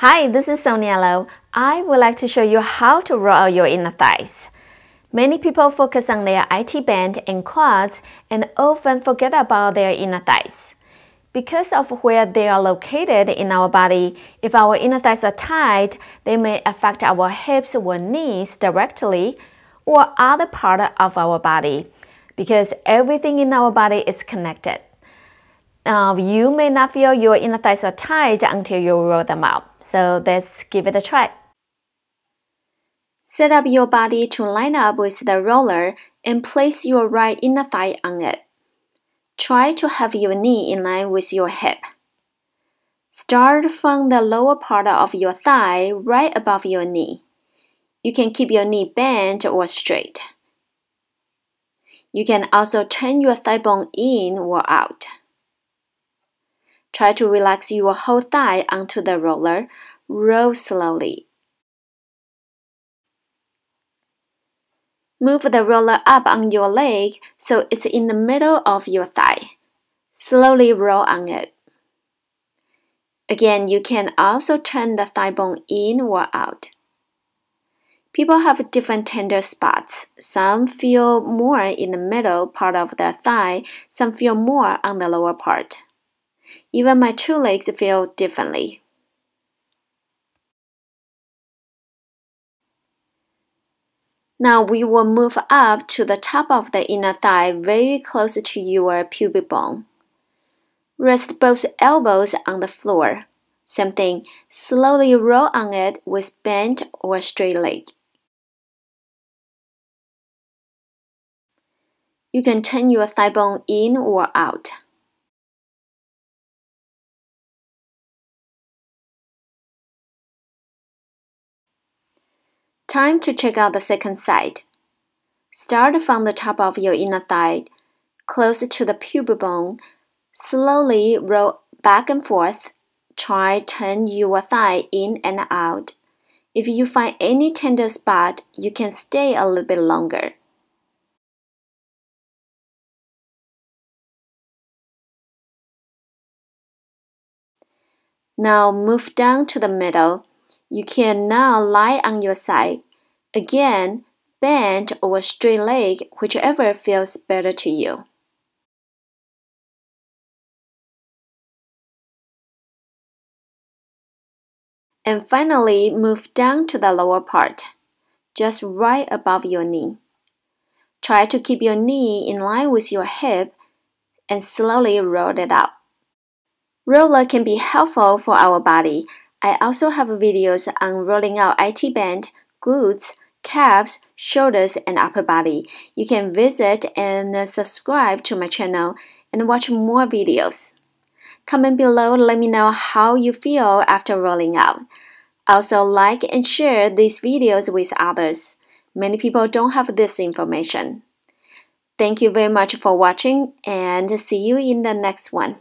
Hi, this is Sonya. I would like to show you how to roll out your inner thighs. Many people focus on their IT band and quads and often forget about their inner thighs. Because of where they are located in our body, if our inner thighs are tight, they may affect our hips or knees directly or other part of our body because everything in our body is connected. You may not feel your inner thighs are tight until you roll them out, so let's give it a try. Set up your body to line up with the roller and place your right inner thigh on it. Try to have your knee in line with your hip. Start from the lower part of your thigh right above your knee. You can keep your knee bent or straight. You can also turn your thigh bone in or out. Try to relax your whole thigh onto the roller. Roll slowly. Move the roller up on your leg so it's in the middle of your thigh. Slowly roll on it. Again, you can also turn the thigh bone in or out. People have different tender spots. Some feel more in the middle part of the thigh, some feel more on the lower part. Even my two legs feel differently. Now we will move up to the top of the inner thigh very close to your pubic bone. Rest both elbows on the floor. Same thing, slowly roll on it with bent or straight leg. You can turn your thigh bone in or out. Time to check out the second side. Start from the top of your inner thigh, close to the pubic bone. Slowly roll back and forth. Try turn your thigh in and out. If you find any tender spot, you can stay a little bit longer. Now move down to the middle. You can now lie on your side. Again, bend or straight leg, whichever feels better to you. And finally, move down to the lower part, just right above your knee. Try to keep your knee in line with your hip and slowly roll it out. Roller can be helpful for our body. I also have videos on rolling out IT band, glutes, calves, shoulders, and upper body. You can visit and subscribe to my channel and watch more videos. Comment below, let me know how you feel after rolling out. Also like and share these videos with others. Many people don't have this information. Thank you very much for watching and see you in the next one.